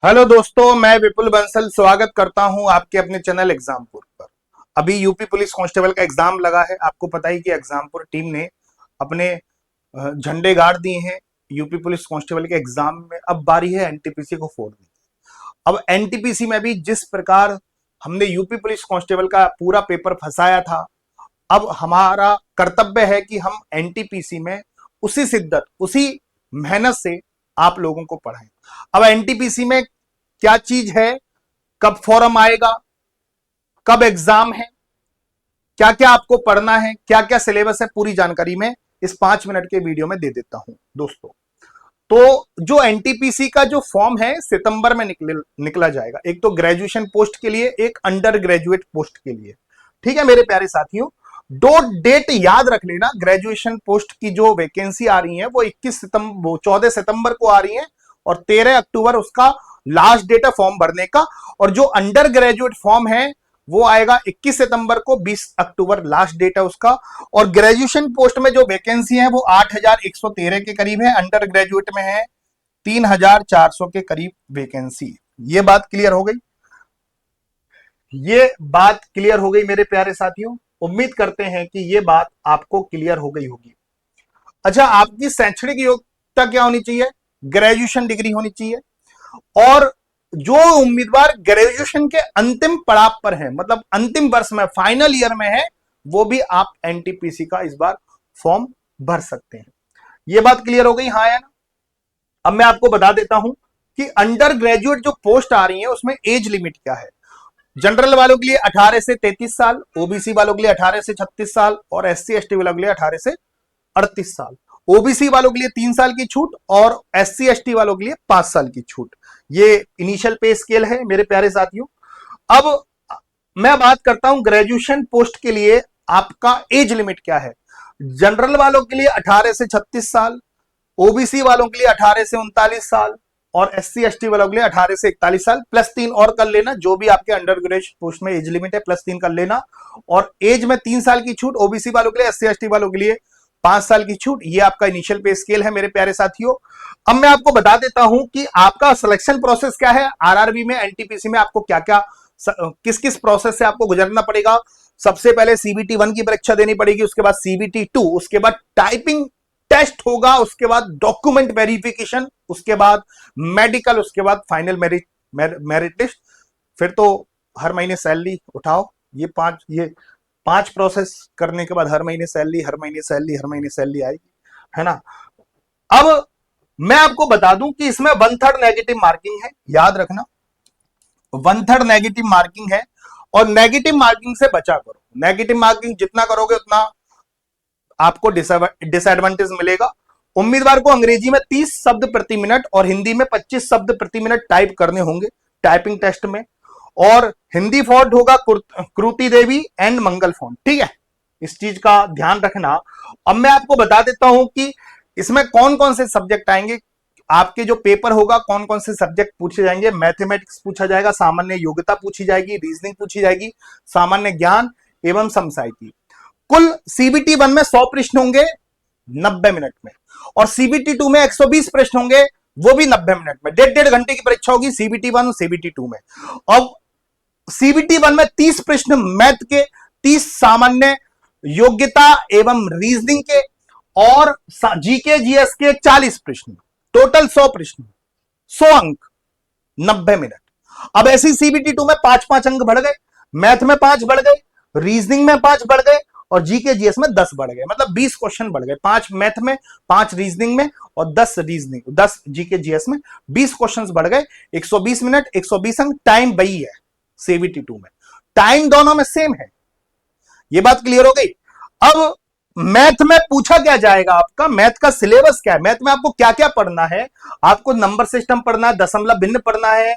Hello दोस्तों, मैं विपुल बंसल स्वागत करता हूं आपके अपने चैनल एग्जामपुर पर। अभी यूपी पुलिस कांस्टेबल का एग्जाम लगा है। आपको पता ही कि एग्जामपुर टीम ने अपने झंडे गाड़ दिए हैं यूपी पुलिस कांस्टेबल के एग्जाम में। अब बारी है एनटीपीसी को फोड़ने की। अब एनटीपीसी में भी जिस प्रकार हमने यूपी पुलिस कांस्टेबल का पूरा पेपर फंसाया था, अब हमारा कर्तव्य है कि हम एनटीपीसी में उसी शिद्दत उसी मेहनत से आप लोगों को पढ़ाएं। अब एनटीपीसी में क्या चीज है, कब फॉर्म आएगा, कब एग्जाम है, क्या क्या आपको पढ़ना है, क्या क्या सिलेबस है, पूरी जानकारी मैं इस 5 मिनट के वीडियो में दे देता हूं दोस्तों। तो जो एनटीपीसी का जो फॉर्म है सितंबर में निकला जाएगा। एक तो ग्रेजुएशन पोस्ट के लिए, एक अंडर ग्रेजुएट पोस्ट के लिए। ठीक है मेरे प्यारे साथियों, दो डेट याद रख लेना। ग्रेजुएशन पोस्ट की जो वैकेंसी आ रही है वो 14 सितंबर को आ रही है और 13 अक्टूबर उसका लास्ट डेट है फॉर्म भरने का। और जो अंडर ग्रेजुएट फॉर्म है वो आएगा 21 सितंबर को, 20 अक्टूबर लास्ट डेट है उसका। और ग्रेजुएशन पोस्ट में जो वैकेंसी है वो 8113 के करीब है, अंडर ग्रेजुएट में है 3400 के करीब वैकेंसी। ये बात क्लियर हो गई? ये बात क्लियर हो गई मेरे प्यारे साथियों। उम्मीद करते हैं कि ये बात आपको क्लियर हो गई होगी। अच्छा, आपकी शैक्षणिक योग्यता क्या होनी चाहिए? ग्रेजुएशन डिग्री होनी चाहिए। और जो उम्मीदवार ग्रेजुएशन के अंतिम पड़ाव पर है, मतलब अंतिम वर्ष में, फाइनल ईयर में है, वो भी आप एनटीपीसी का इस बार फॉर्म भर सकते हैं। ये बात क्लियर हो गई, हाँ या ना? अब मैं आपको बता देता हूं कि अंडर ग्रेजुएट जो पोस्ट आ रही है उसमें एज लिमिट क्या है। जनरल वालों के लिए 18 से 33 साल, ओबीसी वालों के लिए 18 से 36 साल और एससी एसटी वालों के लिए 18 से 38 साल। ओबीसी वालों के लिए 3 साल की छूट और एससी एसटी वालों के लिए 5 साल की छूट। ये इनिशियल पे स्केल है मेरे प्यारे साथियों। अब मैं बात करता हूं ग्रेजुएशन पोस्ट के लिए आपका एज लिमिट क्या है। जनरल वालों के लिए 18 से 36 साल, ओबीसी वालों के लिए 18 से 39 साल और एससी एसटी वालों के लिए 18 से 41 साल। +3 और कर लेना, जो भी आपके अंडर ग्रेजुएट पोस्ट में एज लिमिट है +3 कर लेना। और एज में 3 साल की छूट ओबीसी वालों के लिए, एससी एसटी वालों के लिए 5 साल की छूट। ये आपका इनिशियल पे स्केल है मेरे प्यारे साथियों। अब मैं आपको बता देता हूं कि आपका सिलेक्शन प्रोसेस क्या है। आरआरबी में, एनटीपीसी में आपको क्या क्या किस किस प्रोसेस से आपको गुजरना पड़ेगा। सबसे पहले सीबीटी 1 की परीक्षा देनी पड़ेगी, उसके बाद सीबीटी 2, उसके बाद टाइपिंग टेस्ट होगा, उसके बाद डॉक्यूमेंट वेरिफिकेशन, उसके बाद मेडिकल, उसके बाद फाइनल मेरिट लिस्ट। फिर तो हर महीने सैलरी उठाओ। ये पांच प्रोसेस करने के बाद हर महीने सैलरी, हर महीने सैलरी, हर महीने सैलरी आएगी, है ना। अब मैं आपको बता दूं कि इसमें 1/3 नेगेटिव मार्किंग है, याद रखना 1/3 नेगेटिव मार्किंग है। और नेगेटिव मार्किंग से बचा करो। नेगेटिव मार्किंग जितना करोगे उतना आपको डिसएडवांटेज मिलेगा। उम्मीदवार को अंग्रेजी में 30 शब्द प्रति मिनट और हिंदी में 25 शब्द प्रति मिनट टाइप करने होंगे टाइपिंग टेस्ट में। और हिंदी फॉन्ट होगा कृति देवी एंड मंगल फॉन्ट। ठीक है, इस चीज का ध्यान रखना। अब मैं आपको बता देता हूं कि इसमें कौन कौन से सब्जेक्ट आएंगे। आपके जो पेपर होगा कौन कौन से सब्जेक्ट पूछे जाएंगे। मैथमेटिक्स पूछा जाएगा, सामान्य योग्यता पूछी जाएगी, रीजनिंग पूछी जाएगी, सामान्य ज्ञान एवं समसामयिकी। कुल सीबीटी 1 में 100 प्रश्न होंगे 90 मिनट में, और सीबीटी 2 में 120 प्रश्न होंगे, वो भी 90 मिनट में। 1.5 घंटे की परीक्षा होगी सीबीटी 1 और सीबीटी 2 में। अब सीबीटी 1 में 30 प्रश्न मैथ के, 30 सामान्य योग्यता एवं रीजनिंग के, और जीके जीएस के 40 प्रश्न, टोटल 100 प्रश्न, 100 अंक, 90 मिनट। अब ऐसी सीबीटी 2 में 5-5 अंक बढ़ गए, मैथ में 5 बढ़ गए, रीजनिंग में 5 बढ़ गए और जीके जीएस में 10 बढ़ गए। मतलब 20 क्वेश्चन बढ़ गए, 5 मैथ में, 5 रीजनिंग में और 10 जीके जीएस में। 20 क्वेश्चंस बढ़ गए, 120 मिनट, 120 अंक। टाइम वही है सीबीटी 2 में, टाइम दोनों में सेम है। ये बात क्लियर हो गई। अब मैथ में पूछा क्या जाएगा, आपका मैथ का सिलेबस क्या है। मैथ में आपको क्या क्या पढ़ना है। आपको नंबर सिस्टम पढ़ना है, दशमलव भिन्न पढ़ना है,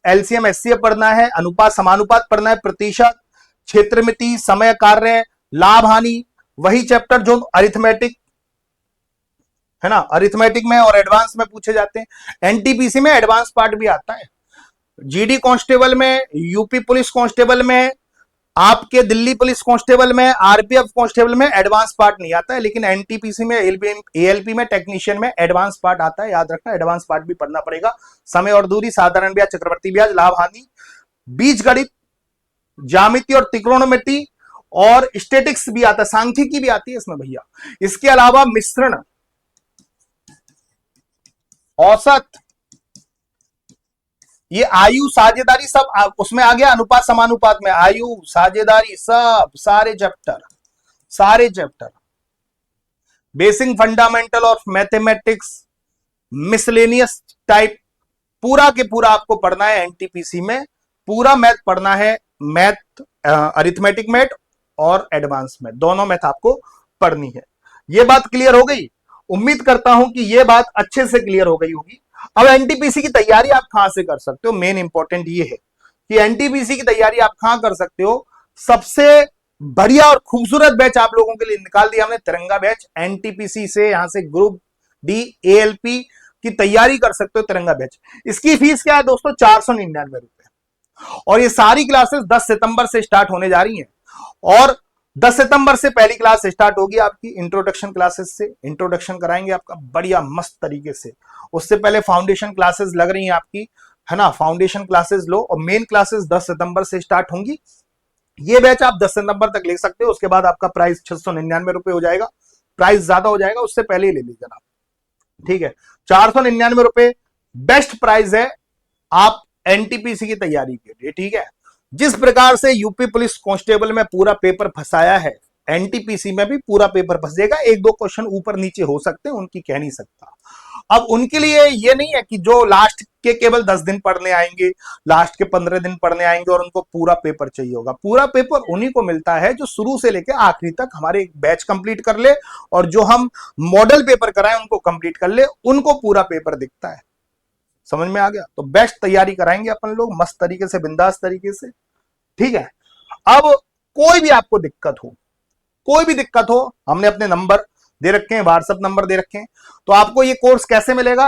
एलसीएम एचसीएफ पढ़ना है, अनुपात समानुपात पढ़ना है, प्रतिशत, क्षेत्रमिति, समय कार्य, लाभ हानि, वही चैप्टर जो अरिथमेटिक है ना, अरिथमेटिक में और एडवांस में पूछे जाते हैं। एनटीपीसी में एडवांस पार्ट भी आता है। जीडी कांस्टेबल में, यूपी पुलिस कांस्टेबल में आपके दिल्ली पुलिस कांस्टेबल में, आरपीएफ कांस्टेबल में एडवांस पार्ट नहीं आता है, लेकिन एनटीपीसी में, एएलपी में, टेक्नीशियन में एडवांस पार्ट आता है। याद रखना, एडवांस पार्ट भी पढ़ना पड़ेगा। समय और दूरी, साधारण ब्याज, चक्रवर्ती ब्याज, लाभ हानि, बीजगणित, ज्यामिति और त्रिकोणमिति और स्टेटिक्स भी आता है, सांख्यिकी भी आती है इसमें भैया। इसके अलावा मिश्रण, औसत, ये आयु, साझेदारी सब उसमें आ गया। अनुपात समानुपात में आयु, साझेदारी, सब सारे chapter. Basic fundamental of mathematics, miscellaneous type, पूरा के पूरा आपको पढ़ना है एनटीपीसी में। पूरा मैथ पढ़ना है, मैथ, अरिथमेटिक मैथ और एडवांस मैथ, दोनों मैथ आपको पढ़नी है। ये बात क्लियर हो गई? उम्मीद करता हूं कि ये बात अच्छे से क्लियर हो गई होगी। अब एनटीपीसी की तैयारी आप कहां से कर सकते हो, मेन इंपॉर्टेंट ये है कि एनटीपीसी की तैयारी आप कहां कर सकते हो। सबसे बढ़िया और खूबसूरत बैच आप लोगों के लिए निकाल दिया हमने, तिरंगा बैच। एनटीपीसी से यहां से ग्रुप डी, एएलपी की तैयारी कर सकते हो, तिरंगा बैच। इसकी फीस क्या है दोस्तों? 499 रुपए। और ये सारी क्लासेस 10 सितंबर से स्टार्ट होने जा रही हैं। और 10 सितंबर से पहली क्लास स्टार्ट होगी आपकी इंट्रोडक्शन क्लासेस से। इंट्रोडक्शन कराएंगे आपका बढ़िया मस्त तरीके से। उससे पहले फाउंडेशन क्लासेस लग रही हैं आपकी, है ना। फाउंडेशन क्लासेस लो और मेन क्लासेस 10 सितंबर से स्टार्ट होंगी। ये बैच आप 10 सितंबर तक ले सकते हो। उसके बाद आपका प्राइस 699 रुपए हो जाएगा। प्राइस ज्यादा हो जाएगा, उससे पहले ही ले लीजिए आप, ठीक है। 499 रुपए बेस्ट प्राइस है आप एनटीपीसी की तैयारी के लिए, ठीक है। जिस प्रकार से यूपी पुलिस कांस्टेबल में पूरा पेपर फंसाया है, एनटीपीसी में भी पूरा पेपर फंसेगा। एक दो क्वेश्चन ऊपर नीचे हो सकते हैं, उनकी कह नहीं सकता। अब उनके लिए ये नहीं है कि जो लास्ट के केवल 10 दिन पढ़ने आएंगे, लास्ट के 15 दिन पढ़ने आएंगे और उनको पूरा पेपर चाहिए होगा। पूरा पेपर उन्हीं को मिलता है जो शुरू से लेकर आखिरी तक हमारे बैच कंप्लीट कर ले, और जो हम मॉडल पेपर कराएं उनको कंप्लीट कर ले, उनको पूरा पेपर दिखता है। समझ में आ गया? तो बेस्ट तैयारी कराएंगे अपन लोग मस्त तरीके से, बिंदास तरीके से, ठीक है। अब कोई भी आपको दिक्कत हो, कोई भी दिक्कत हो, हमने अपने नंबर दे रखे हैं, व्हाट्सएप नंबर दे रखे हैं। तो आपको ये कोर्स कैसे मिलेगा?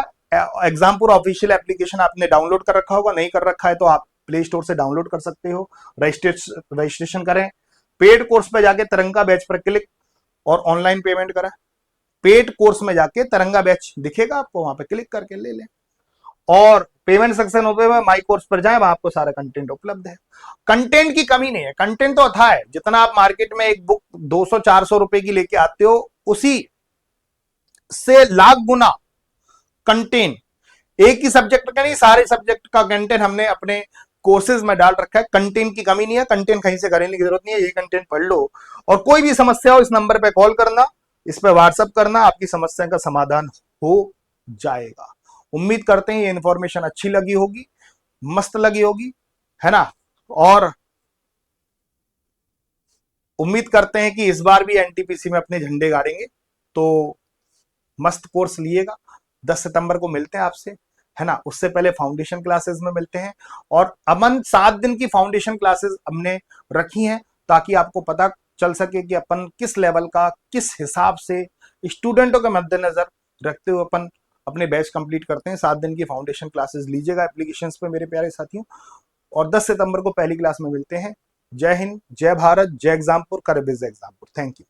एग्जामपुर ऑफिशियल एप्लीकेशन आपने डाउनलोड कर रखा होगा, नहीं कर रखा है तो आप प्ले स्टोर से डाउनलोड कर सकते हो। रजिस्ट्रेशन करें, पेड कोर्स पे जाके तिरंगा बैच पर क्लिक और ऑनलाइन पेमेंट करें। पेड कोर्स में जाके तिरंगा बैच दिखेगा आपको, वहां पे क्लिक करके ले लें। और पेमेंट सेक्शन होते हुए माई कोर्स पर जाएं, वहां आपको सारा कंटेंट उपलब्ध है। कंटेंट की कमी नहीं है, कंटेंट तो अथा है। जितना आप मार्केट में एक बुक 200-400 रुपए की लेके आते हो, उसी से लाख गुना कंटेंट, एक ही सब्जेक्ट का नहीं, सारे सब्जेक्ट का कंटेंट हमने अपने कोर्सेज में डाल रखा है। कंटेंट की कमी नहीं है, कंटेंट कहीं से खरीदने की जरूरत नहीं है, ये कंटेंट पढ़ लो। और कोई भी समस्या हो, इस नंबर पे कॉल करना, इस पे व्हाट्सएप करना, आपकी समस्या का समाधान हो जाएगा। उम्मीद करते हैं ये इंफॉर्मेशन अच्छी लगी होगी, मस्त लगी होगी, है ना। और उम्मीद करते हैं कि इस बार भी एनटीपीसी में अपने झंडे गाड़ेंगे। तो मस्त कोर्स लिएगा। 10 सितंबर को मिलते हैं आपसे, है ना। उससे पहले फाउंडेशन क्लासेस में मिलते हैं। और अमन 7 दिन की फाउंडेशन क्लासेस हमने रखी हैं, ताकि आपको पता चल सके कि अपन किस लेवल का, किस हिसाब से स्टूडेंटों के मद्देनजर रखते हुए अपन अपने बैच कंप्लीट करते हैं। 7 दिन की फाउंडेशन क्लासेस लीजिएगा एप्लीकेशंस पे मेरे प्यारे साथियों। और 10 सितंबर को पहली क्लास में मिलते हैं। जय हिंद, जय भारत, जय एग्जामपुर, कर विजय एग्जामपुर। Thank you.